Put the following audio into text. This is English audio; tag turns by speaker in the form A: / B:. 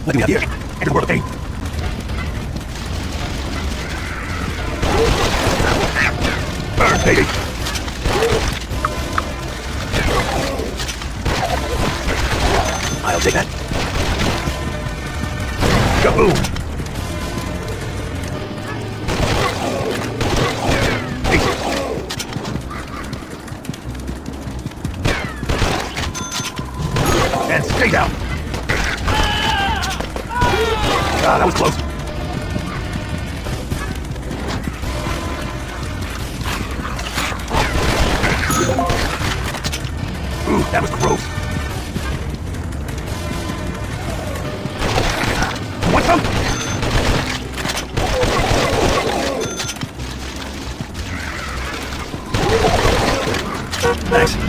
A: Let me out here. Enter the world of pain. Burn, baby. I'll take that. Kaboom! And stay down. Ah, that was close. Ooh, that was gross. Want some? Thanks.